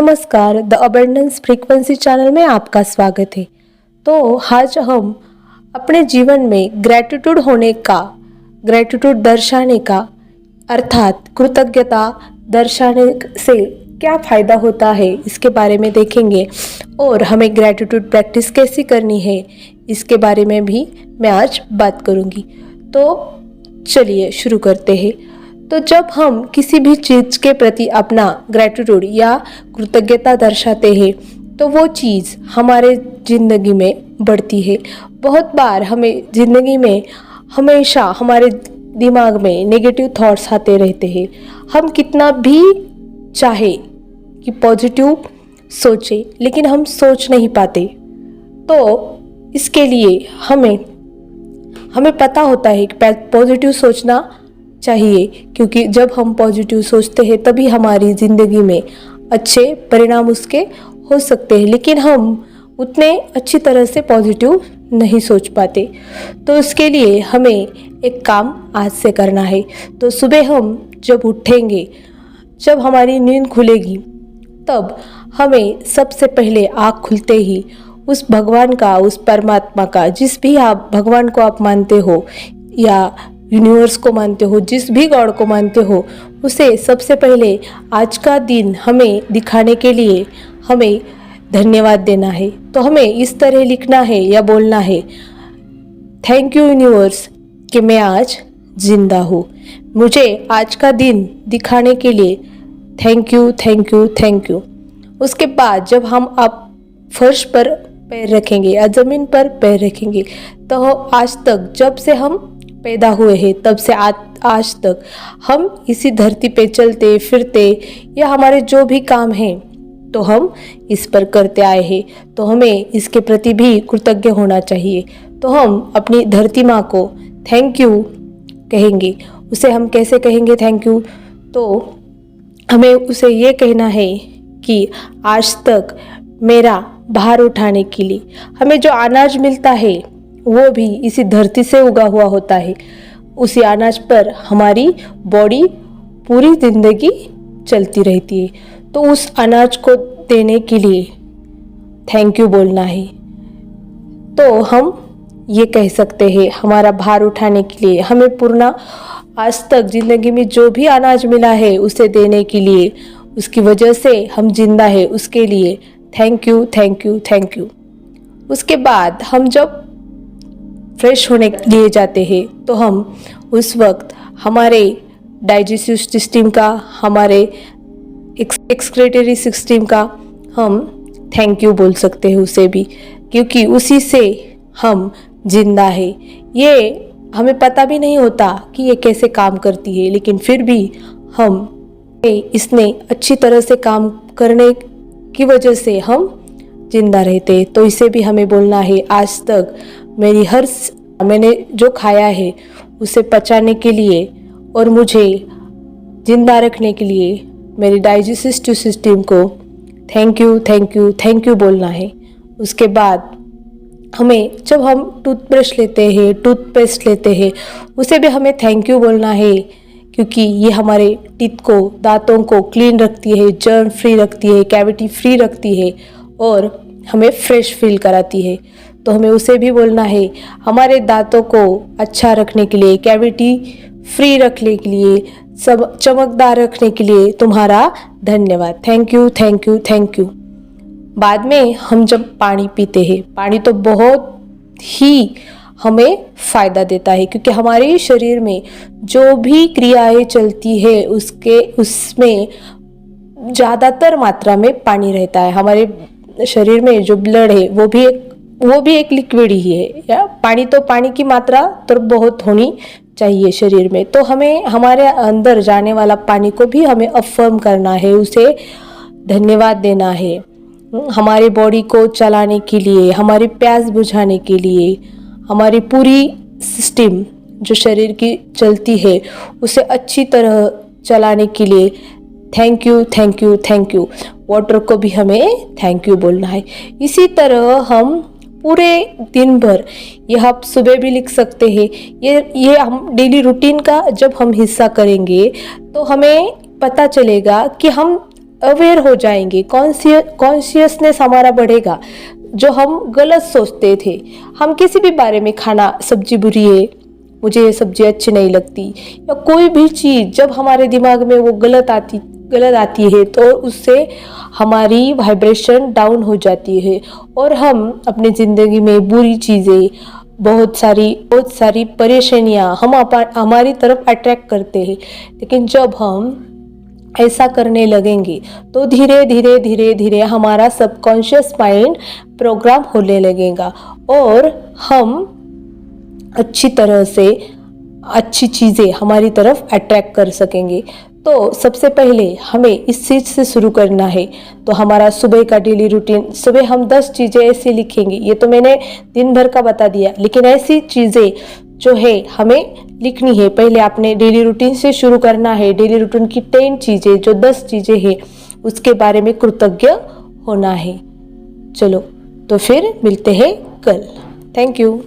नमस्कार, the abundance frequency channel में आपका स्वागत है। तो आज हम अपने जीवन में ग्रैटिट्यूड दर्शाने का अर्थात कृतज्ञता दर्शाने से क्या फ़ायदा होता है इसके बारे में देखेंगे और हमें ग्रैटिट्यूड प्रैक्टिस कैसी करनी है इसके बारे में भी मैं आज बात करूँगी। तो चलिए शुरू करते हैं। तो जब हम किसी भी चीज़ के प्रति अपना ग्रैटिट्यूड या कृतज्ञता दर्शाते हैं तो वो चीज़ हमारे ज़िंदगी में बढ़ती है। बहुत बार हमें ज़िंदगी में हमेशा हमारे दिमाग में नेगेटिव थॉट्स आते रहते हैं। हम कितना भी चाहे कि पॉजिटिव सोचें लेकिन हम सोच नहीं पाते। तो इसके लिए हमें पता होता है कि पॉजिटिव सोचना चाहिए, क्योंकि जब हम पॉजिटिव सोचते हैं तभी हमारी ज़िंदगी में अच्छे परिणाम उसके हो सकते हैं, लेकिन हम उतने अच्छी तरह से पॉजिटिव नहीं सोच पाते। तो इसके लिए हमें एक काम आज से करना है। तो सुबह हम जब उठेंगे, जब हमारी नींद खुलेगी, तब हमें सबसे पहले आँख खुलते ही उस भगवान का, उस परमात्मा का, जिस भी आप भगवान को आप मानते हो या यूनिवर्स को मानते हो, जिस भी गॉड को मानते हो, उसे सबसे पहले आज का दिन हमें दिखाने के लिए हमें धन्यवाद देना है। तो हमें इस तरह लिखना है या बोलना है, थैंक यू यूनिवर्स कि मैं आज जिंदा हूँ। मुझे आज का दिन दिखाने के लिए thank you thank you thank you. उसके बाद जब हम आप फर्श पर पैर रखेंगे या ज़मीन पर पैर रखेंगे, तो आज तक जब से हम पैदा हुए हैं तब से आज तक हम इसी धरती पे चलते फिरते या हमारे जो भी काम हैं तो हम इस पर करते आए हैं। तो हमें इसके प्रति भी कृतज्ञ होना चाहिए। तो हम अपनी धरती माँ को थैंक यू कहेंगे। उसे हम कैसे कहेंगे थैंक यू? तो हमें उसे ये कहना है कि आज तक मेरा भार उठाने के लिए हमें जो अनाज मिलता है वो भी इसी धरती से उगा हुआ होता है। उसी अनाज पर हमारी बॉडी पूरी ज़िंदगी चलती रहती है। तो उस अनाज को देने के लिए थैंक यू बोलना है। तो हम ये कह सकते हैं, हमारा भार उठाने के लिए हमें पूर्ण आज तक ज़िंदगी में जो भी अनाज मिला है उसे देने के लिए, उसकी वजह से हम जिंदा है, उसके लिए thank you thank you thank you. उसके बाद हम जब फ्रेश होने के लिए जाते हैं तो हम उस वक्त हमारे डाइजेस्टिव सिस्टम का, हमारे एक्सक्रीटरी सिस्टम का हम थैंक यू बोल सकते हैं उसे भी, क्योंकि उसी से हम जिंदा है। ये हमें पता भी नहीं होता कि ये कैसे काम करती है, लेकिन फिर भी इसने अच्छी तरह से काम करने की वजह से हम जिंदा रहते। तो इसे भी हमें बोलना है, आज तक मैंने जो खाया है उसे पचाने के लिए और मुझे जिंदा रखने के लिए मेरी डाइजेस्टिव सिस्टम को thank you thank you thank you बोलना है। उसके बाद हमें जब हम टूथब्रश लेते हैं, टूथपेस्ट लेते हैं, उसे भी हमें थैंक यू बोलना है, क्योंकि ये हमारे टीथ को, दांतों को क्लीन रखती है, जर्म फ्री रखती है, कैविटी फ्री रखती है और हमें फ्रेश फील कराती है। तो हमें उसे भी बोलना है, हमारे दांतों को अच्छा रखने के लिए, कैविटी फ्री रखने के लिए, सब चमकदार रखने के लिए तुम्हारा धन्यवाद, thank you thank you thank you. बाद में हम जब पानी पीते हैं, पानी तो बहुत ही हमें फ़ायदा देता है, क्योंकि हमारे शरीर में जो भी क्रियाएं चलती है उसमें ज़्यादातर मात्रा में पानी रहता है। हमारे शरीर में जो ब्लड है वो भी एक लिक्विड ही है, या पानी की मात्रा तो बहुत होनी चाहिए शरीर में। तो हमें हमारे अंदर जाने वाला पानी को भी हमें अफर्म करना है, उसे धन्यवाद देना है। हमारी बॉडी को चलाने के लिए, हमारी प्यास बुझाने के लिए, हमारी पूरी सिस्टम जो शरीर की चलती है उसे अच्छी तरह चलाने के लिए thank you thank you thank you. Water को भी हमें थैंक यू बोलना है। इसी तरह हम पूरे दिन भर, यह आप सुबह भी लिख सकते हैं, ये हम डेली रूटीन का जब हम हिस्सा करेंगे तो हमें पता चलेगा कि हम अवेयर हो जाएंगे, कॉन्शियसनेस हमारा बढ़ेगा। जो हम गलत सोचते थे, हम किसी भी बारे में, खाना सब्जी बुरी है, मुझे ये सब्जी अच्छी नहीं लगती, या कोई भी चीज़ जब हमारे दिमाग में वो गलत आती है तो उससे हमारी वाइब्रेशन डाउन हो जाती है और हम अपनी ज़िंदगी में बुरी चीज़ें, बहुत सारी परेशानियां हम हमारी तरफ अट्रैक्ट करते हैं। लेकिन जब हम ऐसा करने लगेंगे तो धीरे धीरे धीरे धीरे हमारा सबकॉन्शियस माइंड प्रोग्राम होने लगेगा और हम अच्छी तरह से अच्छी चीज़ें हमारी तरफ अट्रैक्ट कर सकेंगे। तो सबसे पहले हमें इस चीज़ से शुरू करना है। तो हमारा सुबह का डेली रूटीन, सुबह हम 10 चीज़ें ऐसे लिखेंगे, ये तो मैंने दिन भर का बता दिया, लेकिन ऐसी चीज़ें जो है हमें लिखनी है। पहले आपने डेली रूटीन से शुरू करना है। डेली रूटीन की 10 चीज़ें, जो 10 चीज़ें हैं उसके बारे में कृतज्ञ होना है। चलो तो फिर मिलते हैं कल। Thank you.